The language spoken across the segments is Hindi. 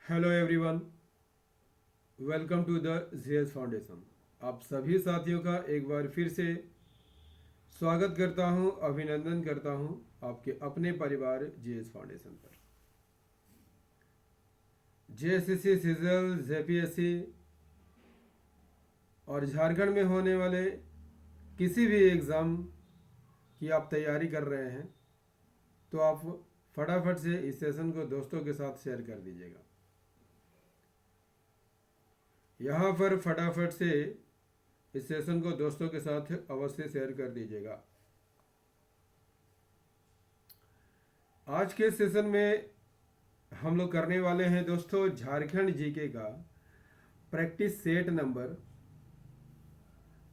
Hello everyone, welcome to the GS foundation. आप सभी साथियों का एक बार फिर से स्वागत करता हूं, अभिनंदन करता हूं आपके अपने परिवार जीएस फाउंडेशन पर। जेएसएससी, सिजल, जेपीएससी और झारखंड में होने वाले किसी भी एग्ज़ाम की आप तैयारी कर रहे हैं तो आप फटाफट से इस सेशन को दोस्तों के साथ शेयर कर दीजिएगा। यहाँ पर फटाफट से इस सेशन को दोस्तों के साथ अवश्य शेयर कर दीजिएगा। आज के सेशन में हम लोग करने वाले हैं दोस्तों झारखंड जीके का प्रैक्टिस सेट नंबर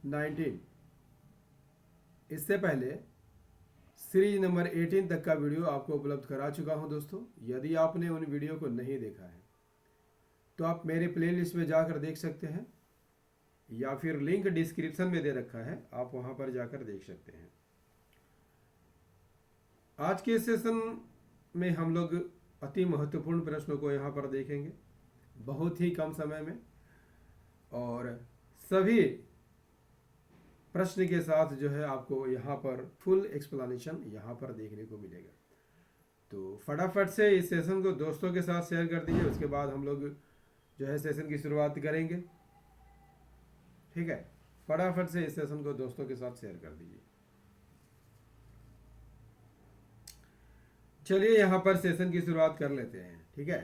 19। इससे पहले सीरीज नंबर 18 तक का वीडियो आपको उपलब्ध करा चुका हूं दोस्तों। यदि आपने उन वीडियो को नहीं देखा है तो आप मेरे प्लेलिस्ट में जाकर देख सकते हैं या फिर लिंक डिस्क्रिप्शन में दे रखा है, आप वहां पर जाकर देख सकते हैं। आज के सेशन में हम लोग अति महत्वपूर्ण प्रश्नों को यहाँ पर देखेंगे बहुत ही कम समय में, और सभी प्रश्न के साथ जो है आपको यहाँ पर फुल एक्सप्लेनेशन यहाँ पर देखने को मिलेगा। तो फटाफट से इस सेशन को दोस्तों के साथ शेयर कर दीजिए, उसके बाद हम लोग जो है सेशन की शुरुआत करेंगे। ठीक है, फटाफट से इस सेशन को दोस्तों के साथ शेयर कर दीजिए। चलिए यहाँ पर सेशन की शुरुआत कर लेते हैं। ठीक है,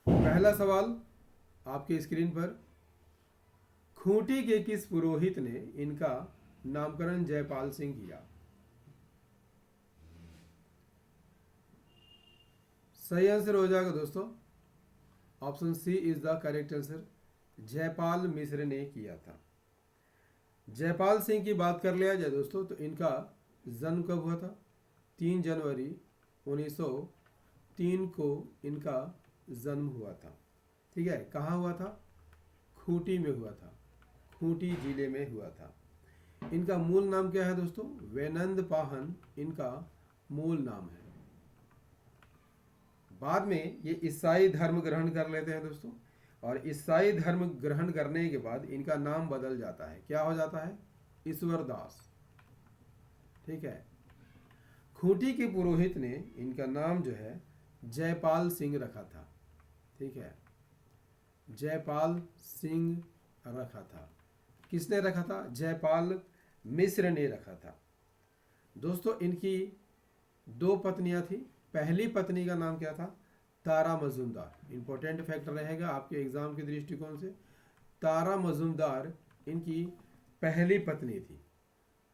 पहला सवाल आपकी स्क्रीन पर, खूंटी के किस पुरोहित ने इनका नामकरण जयपाल सिंह किया? सही आंसर हो जाएगा दोस्तों, option C is the correct answer. Jaipal Mishra ने किया था। जयपाल सिंह की बात कर लिया जाए दोस्तों तो इनका जन्म कब हुआ था? 3 जनवरी 1903 को इनका जन्म हुआ था। ठीक है, कहाँ हुआ था? खूंटी में हुआ था, खूंटी जिले में हुआ था। इनका मूल नाम क्या है दोस्तों? वैनंद पाहन इनका मूल नाम है। बाद में ये ईसाई धर्म ग्रहण कर लेते हैं दोस्तों, और ईसाई धर्म ग्रहण करने के बाद इनका नाम बदल जाता है। क्या हो जाता है? ईश्वर दास। ठीक है, खूंटी के पुरोहित ने इनका नाम जो है जयपाल सिंह रखा था। ठीक है, जयपाल सिंह रखा था। किसने रखा था? जयपाल मिश्र ने रखा था। दोस्तों इनकी 2 पत्नियां थी। पहली पत्नी का नाम क्या था? तारा मजुमदार। इंपॉर्टेंट फैक्टर रहेगा आपके एग्जाम के दृष्टिकोण से। तारा मजुमदार इनकी पहली पत्नी थी।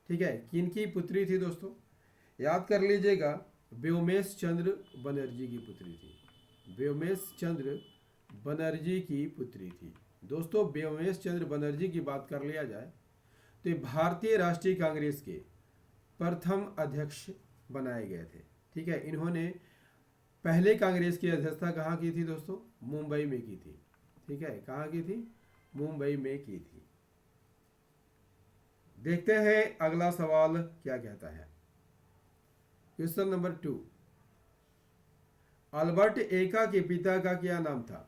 ठीक है, किनकी पुत्री थी दोस्तों? याद कर लीजिएगा, व्योमेश चंद्र बनर्जी की पुत्री थी। व्योमेश चंद्र बनर्जी की पुत्री थी। दोस्तों व्योमेश चंद्र बनर्जी की बात कर लिया जाए तो ये भारतीय राष्ट्रीय कांग्रेस के प्रथम अध्यक्ष बनाए गए थे। ठीक है, इन्होंने पहले कांग्रेस की अध्यक्षता कहाँ की थी दोस्तों? मुंबई में की थी। ठीक है, कहाँ की थी? मुंबई में की थी। देखते हैं अगला सवाल क्या कहता है। क्वेश्चन नंबर 2, अल्बर्ट एका के पिता का क्या नाम था?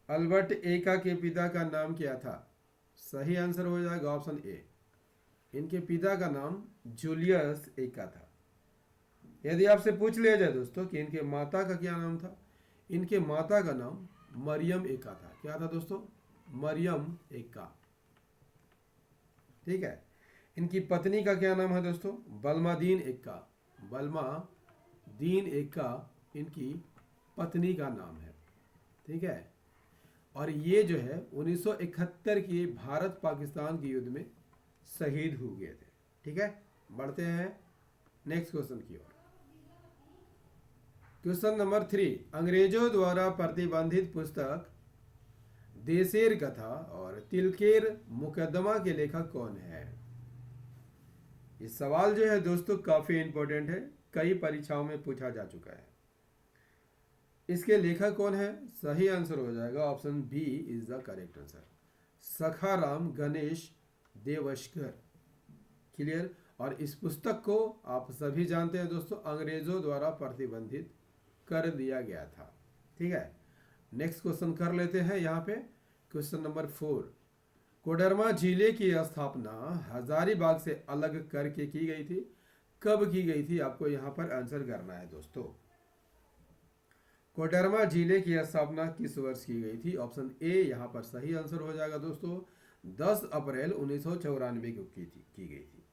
अल्बर्ट एका के पिता का नाम क्या था? सही आंसर हो जाएगा ऑप्शन ए। इनके पिता का नाम जूलियस एका था। यदि आपसे पूछ लिया जाए दोस्तों कि इनके माता का क्या नाम था, इनके माता का नाम मरियम एका था। क्या था दोस्तों? मरियम एका। ठीक है, इनकी पत्नी का क्या नाम है दोस्तों? बलमा दीन एक्का। बलमा दीन एक्का इनकी पत्नी का नाम है। ठीक है, और ये जो है 1971 के भारत पाकिस्तान के युद्ध में शहीद हो गए थे। ठीक है, बढ़ते हैं नेक्स्ट क्वेश्चन की ओर। क्वेश्चन नंबर 3, अंग्रेजों द्वारा प्रतिबंधित पुस्तक देशेर कथा और तिलकेर मुकदमा के लेखक कौन है? ये सवाल जो है दोस्तों काफी इंपॉर्टेंट है, कई परीक्षाओं में पूछा जा चुका है। इसके लेखक कौन है? सही आंसर हो जाएगा option B is the correct answer, Sakharam Ganesh Deuskar. Clear? और इस पुस्तक को आप सभी जानते हैं दोस्तों, अंग्रेजों द्वारा प्रतिबंधित कर दिया गया था। ठीक है, नेक्स्ट क्वेश्चन कर लेते हैं यहाँ पे। क्वेश्चन नंबर 4, कोडरमा जिले की स्थापना हजारीबाग से अलग करके की गई थी। कब की गई थी, आपको यहाँ पर आंसर करना है दोस्तों। कोडरमा जिले की स्थापना किस वर्ष की गई थी? ऑप्शन ए यहाँ पर सही आंसर हो जाएगा दोस्तों, 10 अप्रैल 1994 को की गई थी।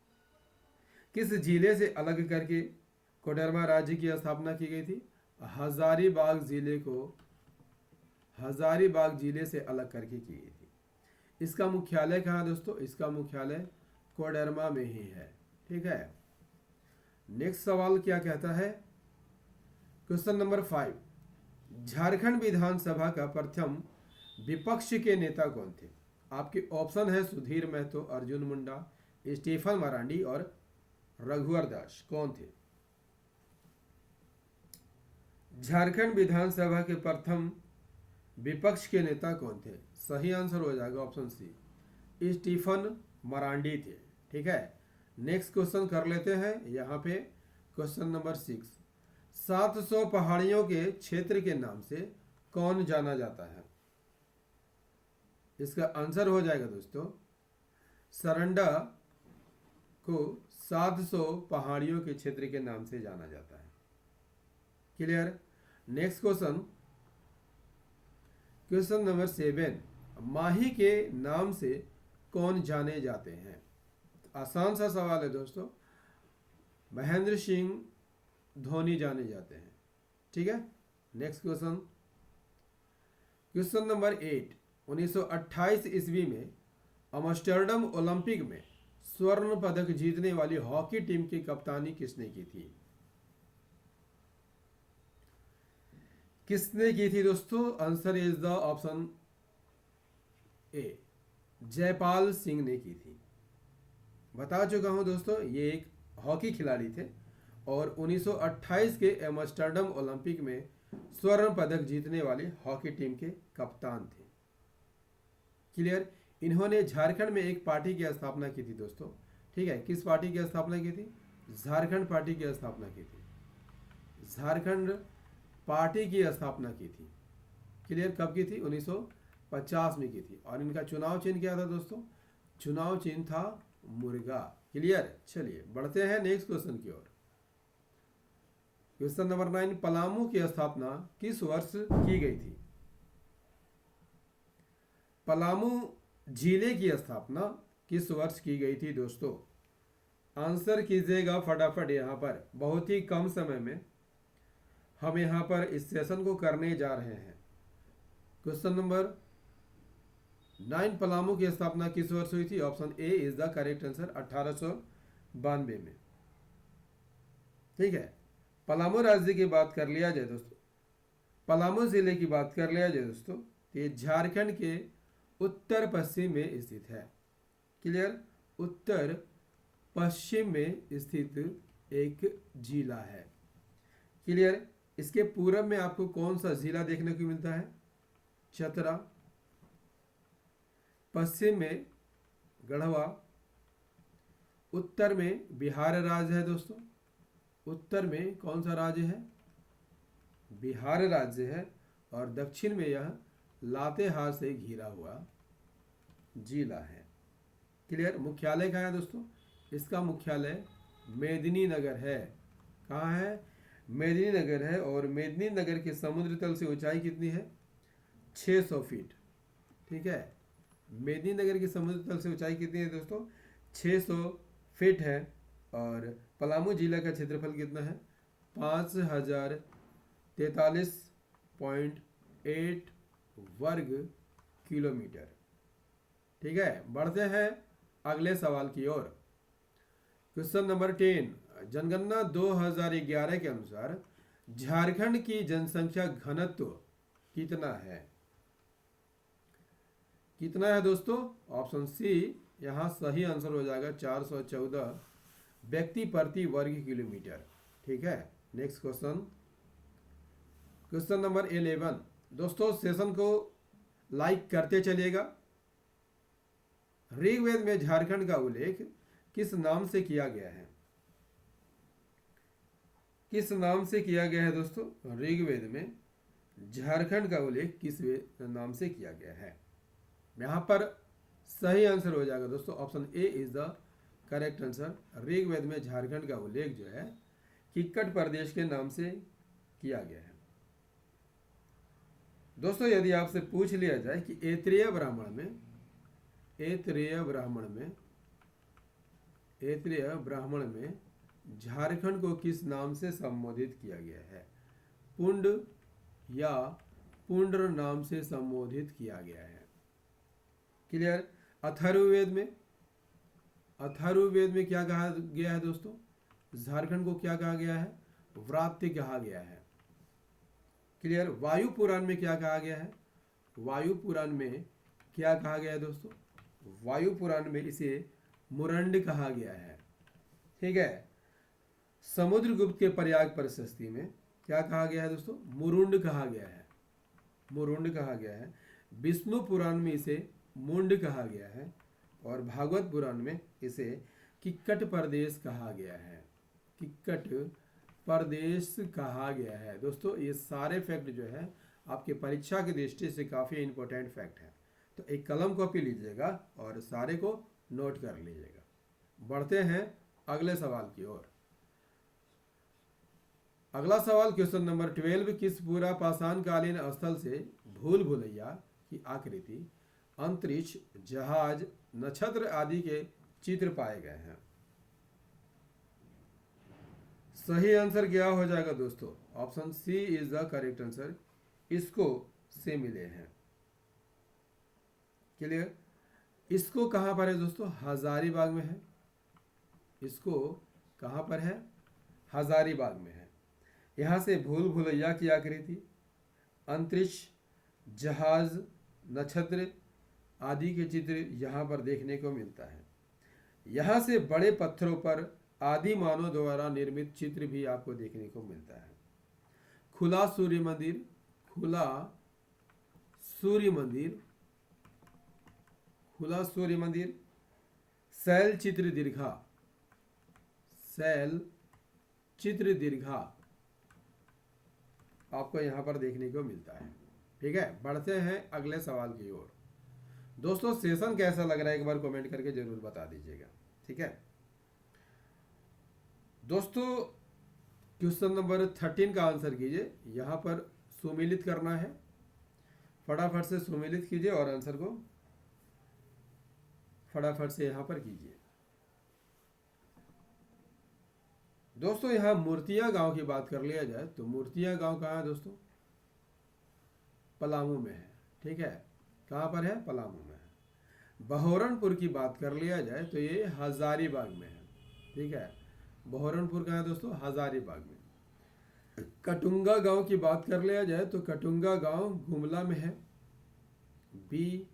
किस जिले से अलग करके कोडरमा राज्य की स्थापना की गई थी? हजारीबाग जिले को हजारीबाग जिले से अलग करके की गई थी। इसका मुख्यालय कहाँ है दोस्तों? इसका मुख्यालय कोडरमा में ही है। ठीक है, नेक्स्ट सवाल क्या कहता है? क्वेश्चन नंबर 5, झारखंड विधानसभा का प्रथम विपक्ष के नेता कौन थे? आपके ऑप्शन है सुधीर महतो, अर्जुन मुंडा, स्टीफन मरांडी और रघुवर दास। कौन थे? झारखंड विधानसभा के प्रथम विपक्ष के नेता कौन थे? सही आंसर हो जाएगा ऑप्शन सी, स्टीफन मरांडी थे। ठीक है, नेक्स्ट क्वेश्चन कर लेते हैं यहाँ पे। क्वेश्चन नंबर 6, 700 पहाड़ियों के क्षेत्र के नाम से कौन जाना जाता है? इसका आंसर हो जाएगा दोस्तों, सरंडा को 700 पहाड़ियों के क्षेत्र के नाम से जाना जाता है। Clear? Next question, question number 7, माही के नाम से कौन जाने जाते हैं? आसान सा सवाल है दोस्तों, महेंद्र सिंह धोनी जाने जाते हैं। ठीक है, नेक्स्ट क्वेश्चन, क्वेश्चन नंबर 8, 1928 ईस्वी में अमस्टरडम ओलंपिक में स्वर्ण पदक जीतने वाली हॉकी टीम की कप्तानी किसने की थी? किसने की थी दोस्तों? Answer is the option A, Jaipal Singh ने की थी। बता चुका हूं दोस्तों, ये एक हॉकी खिलाड़ी थे और 1928 के एम्स्टर्डम ओलंपिक में स्वर्ण पदक जीतने वाली हॉकी टीम के कप्तान थे। क्लियर? इन्होंने झारखंड में एक पार्टी की स्थापना की थी दोस्तों। ठीक है, किस पार्टी की स्थापना की थी? झारखंड पार्टी की स्थापना की थी। झारखंड पार्टी की स्थापना की थी। क्लियर? कब की थी? 1950 में की थी। और इनका चुनाव चिन्ह क्या था दोस्तों? चुनाव चिन्ह था मुर्गा। क्लियर? चलिए बढ़ते हैं नेक्स्ट क्वेश्चन की ओर। क्वेश्चन नंबर 9, पलामू की स्थापना किस वर्ष की गई थी? पलामू जिले की स्थापना किस वर्ष की गई थी दोस्तों? आंसर कीजिएगा फटाफट, यहाँ पर बहुत ही कम समय में हम यहाँ पर इस सेशन को करने जा रहे हैं। क्वेश्चन नंबर 9, पलामू की स्थापना किस वर्ष हुई थी? Option A is the correct answer, 1892 में। ठीक है, पलामू राज्य की बात कर लिया जाए दोस्तों, पलामू जिले की बात कर लिया जाए दोस्तों, तो ये झारखंड के उत्तर पश्चिम में स्थित है। क्लियर? उत्तर पश्चिम में स्थित एक जिला है। क्लियर? इसके पूरब में आपको कौन सा जिला देखने को मिलता है? चतरा। पश्चिम में गढ़वा। उत्तर में बिहार राज्य है दोस्तों। उत्तर में कौन सा राज्य है? बिहार राज्य है। और दक्षिण में यह लातेहार से घिरा हुआ जिला है। क्लियर? मुख्यालय कहाँ है दोस्तों? इसका मुख्यालय मेदिनीनगर है। कहाँ है? मेदिनीनगर है। और मेदिनीनगर के समुद्र तल से ऊंचाई कितनी है? 600 फीट। ठीक है, मेदिनीनगर की समुद्र तल से ऊंचाई कितनी है दोस्तों? 600 फीट है। और पलामू जिला का क्षेत्रफल कितना है? 5043.8 वर्ग किलोमीटर। ठीक है, बढ़ते हैं अगले सवाल की ओर। क्वेश्चन नंबर 10, जनगणना 2011 के अनुसार झारखंड की जनसंख्या घनत्व कितना है? कितना है दोस्तों? ऑप्शन सी यहाँ सही आंसर हो जाएगा, 414 व्यक्ति प्रति वर्ग किलोमीटर। ठीक है, नेक्स्ट क्वेश्चन, क्वेश्चन नंबर 11। दोस्तों सेशन को लाइक करते चलिएगा। ऋग्वेद में झारखंड का उल्लेख किस नाम से किया गया है? किस नाम से किया गया है दोस्तों? ऋग्वेद में झारखंड का उल्लेख किस नाम से किया गया है? यहाँ पर सही आंसर हो जाएगा दोस्तों, option A is the correct answer. Rigveda में झारखंड का उल्लेख जो है किक्कट प्रदेश के नाम से किया गया है। दोस्तों यदि आपसे पूछ लिया जाए कि ऐत्रेय ब्राह्मण में झारखंड को किस नाम से संबोधित किया गया है? पुंड या पुंड्र नाम से संबोधित किया गया है। क्लियर? अथर्ववेद में क्या कहा गया है दोस्तों? झारखंड को क्या कहा गया है? व्रात्य कहा गया है। क्लियर? वायु पुराण में क्या कहा गया है? वायु पुराण में क्या कहा गया है दोस्तों? वायु पुराण में इसे मुरंड कहा गया है। ठीक है। समुद्रगुप्त के प्रयाग प्रशस्ति में क्या कहा गया है दोस्तों? मुरुंड कहा गया है। मुरुंड कहा गया है। विष्णु पुराण में इसे मुंड कहा गया है और भागवत पुराण में इसे किक्कट प्रदेश कहा गया है। किक्कट प्रदेश कहा गया है। दोस्तों ये सारे फैक्ट जो है आपके परीक्षा की दृष्टि से काफ़ी इंपॉर्टेंट फैक्ट है, तो एक कलम कॉपी लीजिएगा और सारे को नोट कर लीजिएगा। बढ़ते हैं अगले सवाल की ओर। अगला सवाल क्वेश्चन नंबर 12, किस पूरा पाषाणकालीन स्थल से भूल भुलैया की आकृति, अंतरिक्ष, जहाज, नक्षत्र आदि के चित्र पाए गए हैं? सही आंसर क्या हो जाएगा दोस्तों? Option C is the correct answer. इसको से मिले हैं। क्लियर? इसको कहां पर है दोस्तों? हजारीबाग में है। इसको कहां पर है? हजारीबाग में है। यहां से भूल भुलैया की आकृति, अंतरिक्ष, जहाज, नक्षत्र आदि के चित्र यहाँ पर देखने को मिलता है। यहाँ से बड़े पत्थरों पर आदि मानव द्वारा निर्मित चित्र भी आपको देखने को मिलता है। खुला सूर्य मंदिर, शैल चित्र दीर्घा आपको यहाँ पर देखने को मिलता है। ठीक है। बढ़ते हैं अगले सवाल की ओर। दोस्तों सेशन कैसा लग रहा है एक बार कमेंट करके जरूर बता दीजिएगा। ठीक है दोस्तों, क्वेश्चन नंबर 13 का आंसर कीजिए। यहाँ पर सुमेलित करना है, फटाफट से सुमेलित कीजिए और आंसर को फटाफट से यहाँ पर कीजिए। दोस्तों यहाँ मूर्तियां गांव की बात कर लिया जाए तो मूर्तियां गांव कहाँ है दोस्तों? पलामू में है। ठीक है। कहाँ पर है? पलामू में है। बहोरनपुर की बात कर लिया जाए तो ये हजारीबाग में है। ठीक है। बहोरनपुर कहाँ है दोस्तों? हजारीबाग में। कटुंगा गांव की बात कर लिया जाए तो कटुंगा गांव गुमला में है, बी।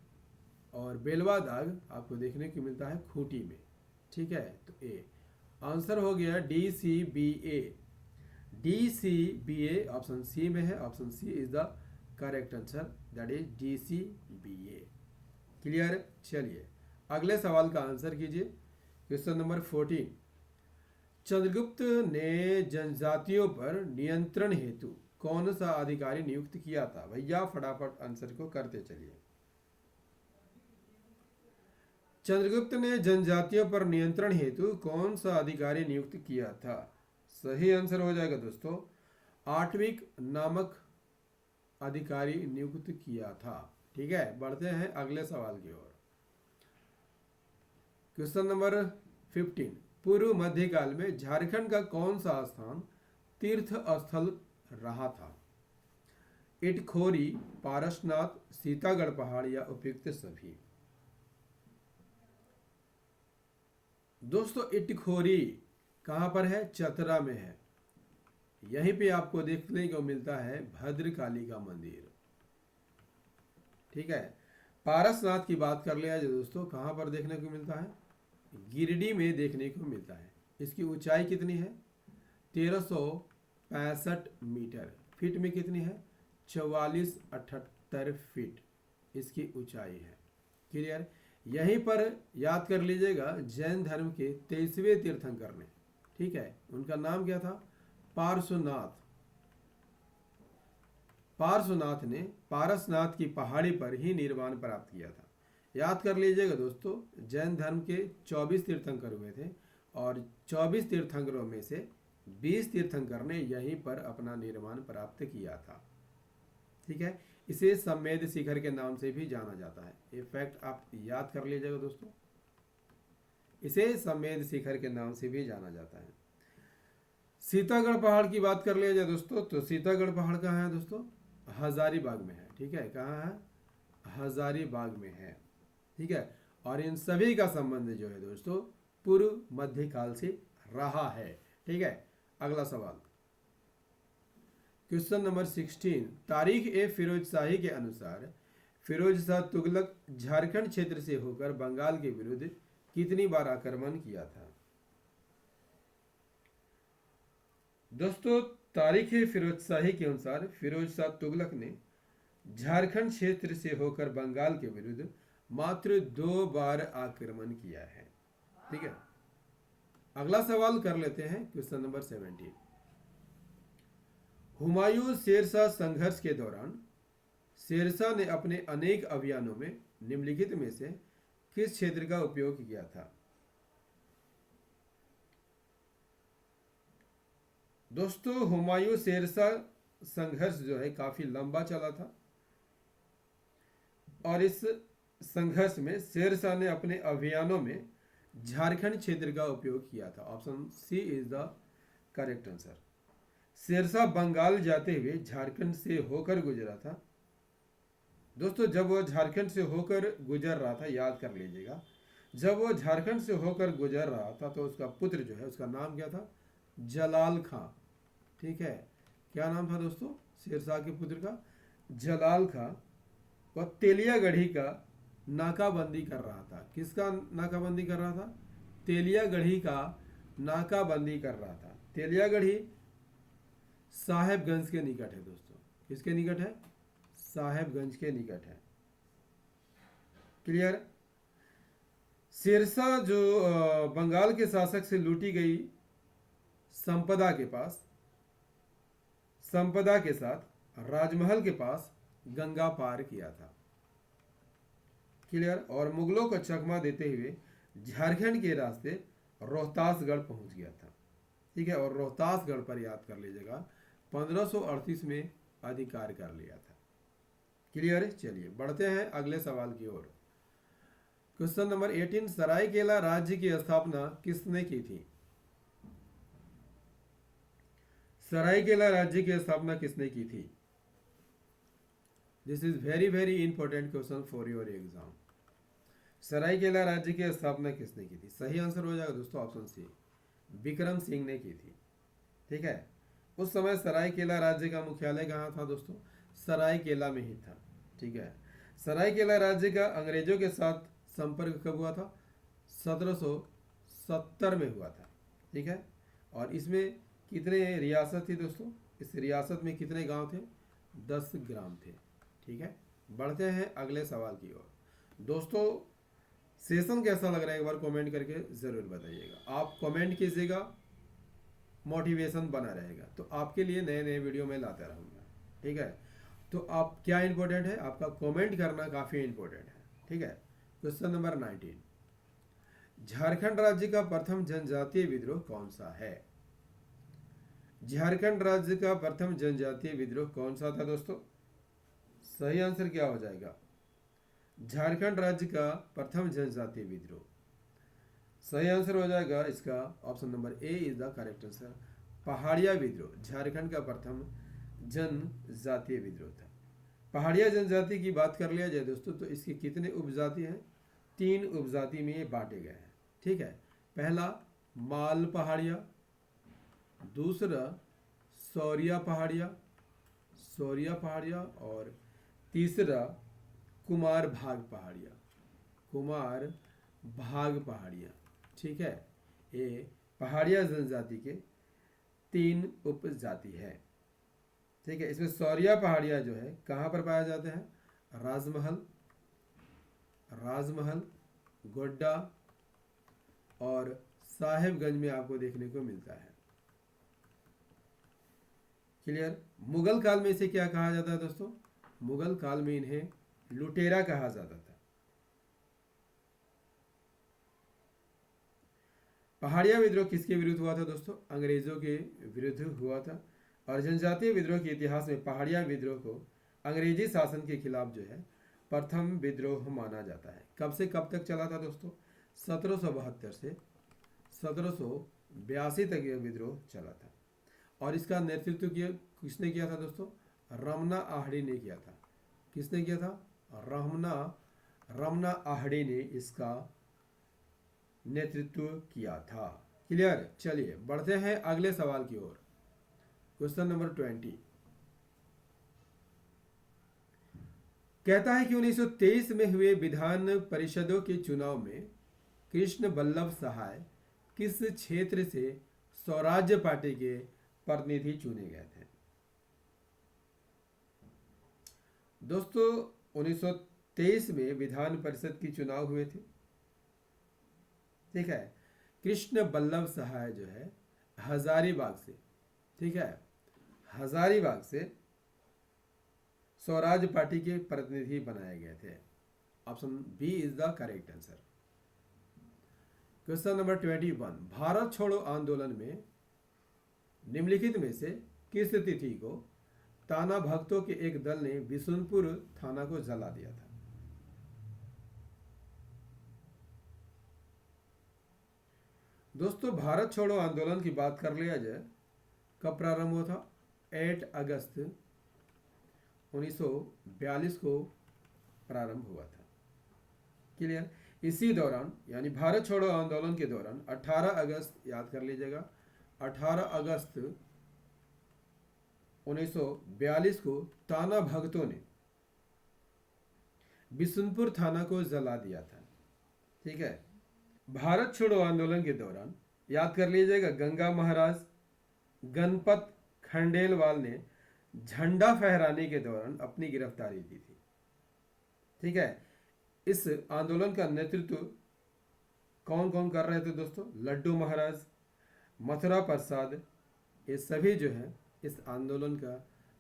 और बेलवा दाग आपको देखने को मिलता है खूंटी में। ठीक है। तो ए आंसर हो गया DCBA। DCBA ऑप्शन सी में है। Option C is the correct answer, that is DCBA। Clear? चलिए अगले सवाल का आंसर कीजिए। क्वेश्चन नंबर 14, चंद्रगुप्त ने जनजातियों पर नियंत्रण हेतु कौन सा अधिकारी नियुक्त किया था? भैया फटाफट आंसर को करते चलिए। चंद्रगुप्त ने जनजातियों पर नियंत्रण हेतु कौन सा अधिकारी नियुक्त किया था? सही आंसर हो जाएगा दोस्तों, आठविक नामक अधिकारी नियुक्त किया था। ठीक है। बढ़ते हैं अगले सवाल की ओर। क्वेश्चन नंबर 15, पूर्व मध्यकाल में झारखंड का कौन सा स्थान तीर्थ स्थल रहा था? इटखोरी, पारसनाथ, सीतागढ़ पहाड़ या उपयुक्त सभी? दोस्तों इटखोरी कहाँ पर है? चतरा में है। यहीं पे आपको देखने को मिलता है भद्रकाली का मंदिर। ठीक है। पारसनाथ की बात कर लिया जाए दोस्तों, कहाँ पर देखने को मिलता है? गिरिडीह में देखने को मिलता है। इसकी ऊंचाई कितनी है? 1365 मीटर। फीट में कितनी है? 4478 फीट इसकी ऊंचाई है। क्लियर? यहीं पर याद कर लीजिएगा जैन धर्म के 23वें तीर्थंकर ने, ठीक है, उनका नाम क्या था? पार्श्वनाथ। पार्श्वनाथ ने पारसनाथ की पहाड़ी पर ही निर्वाण प्राप्त किया था। याद कर लीजिएगा दोस्तों, जैन धर्म के 24 तीर्थंकर हुए थे और 24 तीर्थंकरों में से 20 तीर्थंकर ने यहीं पर अपना निर्वाण प्राप्त किया था। ठीक है, इसे सम्मेद शिखर के नाम से भी जाना जाता है। ये फैक्ट आप याद कर लीजिएगा दोस्तों, इसे सम्मेद शिखर के नाम से भी जाना जाता है। सीतागढ़ पहाड़ की बात कर लिया जाए दोस्तों, तो सीतागढ़ पहाड़ कहाँ है दोस्तों? हजारीबाग में है। ठीक है, कहाँ है? हजारीबाग में है। ठीक है, और इन सभी का संबंध जो है दोस्तों पूर्व मध्यकाल से रहा है। ठीक है, अगला सवाल क्वेश्चन नंबर 16, तारीख ए फिरोज शाही के अनुसार फिरोज शाह तुगलक झारखंड क्षेत्र से होकर बंगाल के विरुद्ध कितनी बार आक्रमण किया था? दोस्तों, तारीख ए फिरोज शाही के अनुसार फिरोज शाह तुगलक ने झारखंड क्षेत्र से होकर बंगाल के विरुद्ध मात्र 2 बार आक्रमण किया है। ठीक है, अगला सवाल कर लेते हैं क्वेश्चन नंबर 17, हुमायूं शेरशाह संघर्ष के दौरान शेरशाह ने अपने अनेक अभियानों में निम्नलिखित में से किस क्षेत्र का उपयोग किया था? दोस्तों, हुमायूं शेरशाह संघर्ष जो है काफी लंबा चला था और इस संघर्ष में शेरशाह ने अपने अभियानों में झारखंड क्षेत्र का उपयोग किया था। Option C is the correct answer. Shershah Bengal जाते हुए झारखंड से होकर गुजरा था। दोस्तों, जब वो झारखंड से होकर गुजर रहा था, याद कर लीजिएगा, जब वो झारखंड से होकर गुजर रहा था तो उसका पुत्र जो है उसका नाम क्या था? जलाल खां। ठीक है, क्या नाम था दोस्तों शेरशाह के पुत्र का? जलाल खां। वह तेलियागढ़ी का नाकाबंदी कर रहा था। किसका नाकाबंदी कर रहा था? तेलियागढ़ी का नाकाबंदी कर रहा था। तेलियागढ़ी साहेबगंज के निकट है दोस्तों। किसके निकट है? साहेबगंज के निकट है। क्लियर? शेरशाह जो बंगाल के शासक से लूटी गई संपदा के साथ राजमहल के पास गंगा पार किया था। क्लियर? और मुगलों को चकमा देते हुए झारखंड के रास्ते रोहतासगढ़ पहुंच गया था। ठीक है, और रोहतासगढ़ पर याद कर लीजिएगा 1538 में अधिकार कर लिया था। क्लियर है? चलिए बढ़ते हैं अगले सवाल की ओर। क्वेश्चन नंबर 18, सरायकेला राज्य की स्थापना किसने की थी? सरायकेला राज्य की स्थापना किसने की थी? This is very very important question for your exam. Seraikela राज्य की स्थापना किसने की थी? सही आंसर हो जाएगा दोस्तों ऑप्शन सी, विक्रम सिंह ने की थी। ठीक है, उस समय सरायकेला राज्य का मुख्यालय कहाँ था दोस्तों? सरायकेला में ही था। ठीक है, सरायकेला राज्य का अंग्रेजों के साथ संपर्क कब हुआ था? 1770 में हुआ था। ठीक है, और इसमें कितने रियासत थी दोस्तों? इस रियासत में कितने गांव थे? 10 ग्राम थे। ठीक है, बढ़ते हैं अगले सवाल की ओर। दोस्तों, सेशन कैसा लग रहा है एक बार कमेंट करके ज़रूर बताइएगा। आप कमेंट कीजिएगा, मोटिवेशन बना रहेगा, तो आपके लिए नए नए वीडियो मैं लाता रहूँगा। ठीक है, तो आप क्या इंपॉर्टेंट है? आपका कमेंट करना काफ़ी इंपॉर्टेंट है। ठीक है, क्वेश्चन नंबर 19, झारखंड राज्य का प्रथम जनजातीय विद्रोह कौन सा है? झारखंड राज्य का प्रथम जनजातीय विद्रोह कौन सा था दोस्तों? सही आंसर क्या हो जाएगा? झारखंड राज्य का प्रथम जनजातीय विद्रोह, सही आंसर हो जाएगा इसका option number A is the correct answer, Pahadiya विद्रोह झारखंड का प्रथम जनजातीय विद्रोह था। पहाड़िया जनजाति की बात कर लिया जाए दोस्तों तो इसके कितने उपजाति हैं? 3 उपजाति में ये बांटे गए हैं। ठीक है, पहला माल पहाड़िया, दूसरा सौरिया पहाड़िया और तीसरा कुमार भाग पहाड़िया। ठीक है, ये पहाड़िया जनजाति के 3 उपजाति है। ठीक है, इसमें सौरिया पहाड़िया जो है कहाँ पर पाया जाता है? राजमहल गोड्डा और साहेबगंज में आपको देखने को मिलता है। क्लियर। मुगल काल में इसे क्या कहा जाता है दोस्तों? मुगल काल में इन्हें लुटेरा कहा जाता था। पहाड़िया विद्रोह किसके विरुद्ध हुआ था दोस्तों? अंग्रेजों के विरुद्ध हुआ था। और जनजातीय विद्रोह के इतिहास में पहाड़िया विद्रोह को अंग्रेजी शासन के खिलाफ जो है प्रथम विद्रोह माना जाता है। कब से कब तक चला था दोस्तों? 1772 से 1782 तक यह विद्रोह चला था। और इसका नेतृत्व किसने किया था दोस्तों? रमना आहड़ी ने किया था। किसने किया था? रमना आहड़ी ने इसका नेतृत्व किया था। क्लियर। चलिए बढ़ते हैं अगले सवाल की ओर। क्वेश्चन नंबर 20 कहता है कि 1923 में हुए विधान परिषदों के चुनाव में कृष्ण बल्लभ सहाय किस क्षेत्र से स्वराज्य पार्टी के प्रतिनिधि चुने गए थे? दोस्तों 1923 में विधान परिषद की चुनाव हुए थे। ठीक है। कृष्ण बल्लभ सहाय जो है हजारीबाग से, ठीक है, हजारीबाग से स्वराज पार्टी के प्रतिनिधि बनाए गए थे। Option B is the correct answer. Question number 21 Bharat छोड़ो आंदोलन में निम्नलिखित में से किस तिथि को ताना भक्तों के एक दल ने बिशुनपुर थाना को जला दिया था? दोस्तों भारत छोड़ो आंदोलन की बात कर लिया जाए, कब प्रारंभ हुआ था? 8 अगस्त 1942 को प्रारंभ हुआ था। क्लियर। इसी दौरान यानी भारत छोड़ो आंदोलन के दौरान 18 अगस्त, याद कर लीजिएगा, 18 अगस्त 1942 को ताना भक्तों ने बिशुनपुर थाना को जला दिया था। ठीक है। भारत छोड़ो आंदोलन के दौरान याद कर लीजिएगा, गंगा महाराज गणपत खंडेलवाल ने झंडा फहराने के दौरान अपनी गिरफ्तारी दी थी। ठीक है। इस आंदोलन का नेतृत्व कौन कौन कर रहे थे दोस्तों? लड्डू महाराज, मथुरा प्रसाद, ये सभी जो है इस आंदोलन का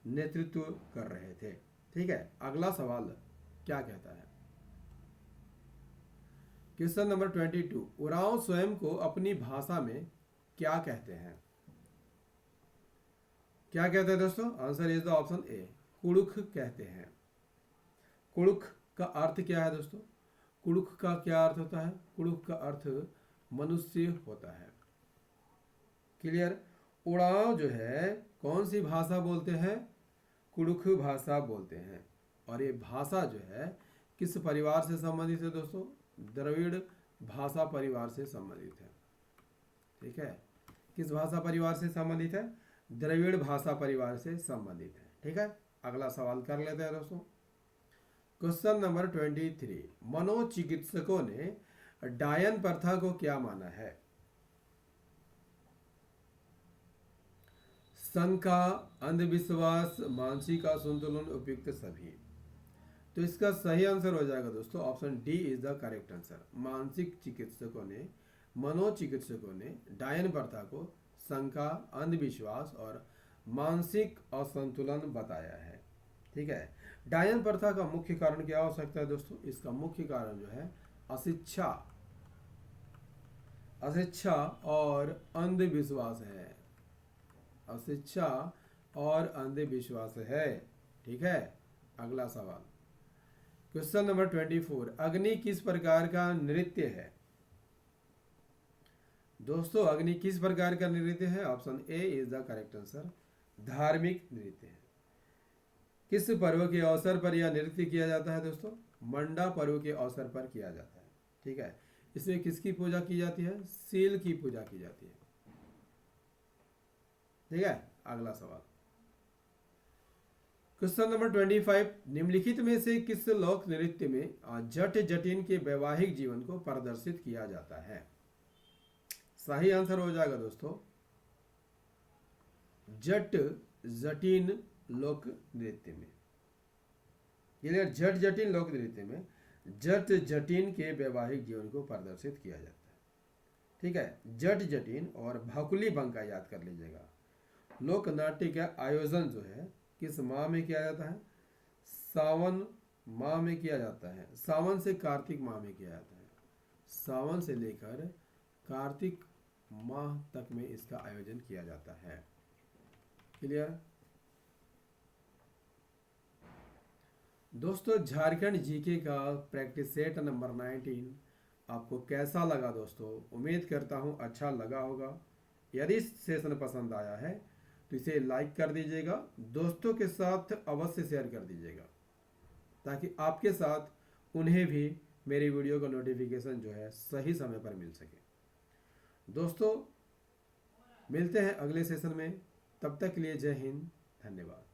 नेतृत्व कर रहे थे। ठीक है। अगला सवाल क्या कहता है? क्वेश्चन नंबर 22 उरांव स्वयं को अपनी भाषा में क्या कहते हैं? क्या कहते हैं दोस्तों? Answer is the option A, Kurukh कहते हैं। कुड़ुख का अर्थ क्या है दोस्तों? कुड़ुख का क्या अर्थ होता है? कुड़ुख का अर्थ मनुष्य होता है। क्लियर। उड़ाव जो है कौन सी भाषा बोलते हैं? कुड़ुख भाषा बोलते हैं। और ये भाषा जो है किस परिवार से संबंधित है दोस्तों? द्रविड़ भाषा परिवार से संबंधित है। ठीक है। किस भाषा परिवार से संबंधित है? द्रविड़ भाषा परिवार से संबंधित है। ठीक है। अगला सवाल कर लेते हैं दोस्तों। क्वेश्चन नंबर 23 मनोचिकित्सकों ने डायन प्रथा को क्या माना है? शंका, अंधविश्वास, मानसिक असंतुलन, उपयुक्त सभी। तो इसका सही आंसर हो जाएगा दोस्तों option D is the correct answer. मानसिक चिकित्सकों ने, मनोचिकित्सकों ने डायन प्रथा को शंका, अंधविश्वास और मानसिक असंतुलन बताया है। ठीक है। डायन प्रथा का मुख्य कारण क्या हो सकता है दोस्तों? इसका मुख्य कारण जो है अशिक्षा, अशिक्षा और अंधविश्वास है। अशिक्षा और अंधविश्वास है। ठीक है। अगला सवाल क्वेश्चन नंबर 24 अग्नि किस प्रकार का नृत्य है? दोस्तों अग्नि किस प्रकार का नृत्य है? Option A is the correct answer, धार्मिक नृत्य है। किस पर्व के अवसर पर यह नृत्य किया जाता है दोस्तों? मंडा पर्व के अवसर पर किया जाता है। ठीक है। इसमें किसकी पूजा की जाती है? सील की पूजा की जाती है। ठीक है। अगला सवाल क्वेश्चन नंबर 25 निम्नलिखित में से किस लोक नृत्य में जट जटिन के वैवाहिक जीवन को प्रदर्शित किया जाता है? सही आंसर हो जाएगा दोस्तों जट जटिन लोक नृत्य में। क्लियर। जट जटिन लोक नृत्य में जट जटिन के वैवाहिक जीवन को प्रदर्शित किया जाता है। ठीक है, जट जटिन और भाकुली बंका याद कर लीजिएगा। लोक नाट्य का आयोजन जो है किस माह में किया जाता है? सावन माह में किया जाता है। सावन से कार्तिक माह में किया जाता है। सावन से लेकर कार्तिक माह तक में इसका आयोजन किया जाता है। क्लियर दोस्तों? झारखंड जीके का प्रैक्टिस सेट नंबर 19 आपको कैसा लगा दोस्तों? उम्मीद करता हूँ अच्छा लगा होगा। यदि सेशन पसंद आया है तो इसे लाइक कर दीजिएगा, दोस्तों के साथ अवश्य शेयर कर दीजिएगा, ताकि आपके साथ उन्हें भी मेरी वीडियो का नोटिफिकेशन जो है सही समय पर मिल सके। दोस्तों मिलते हैं अगले सेशन में, तब तक के लिए जय हिंद, धन्यवाद।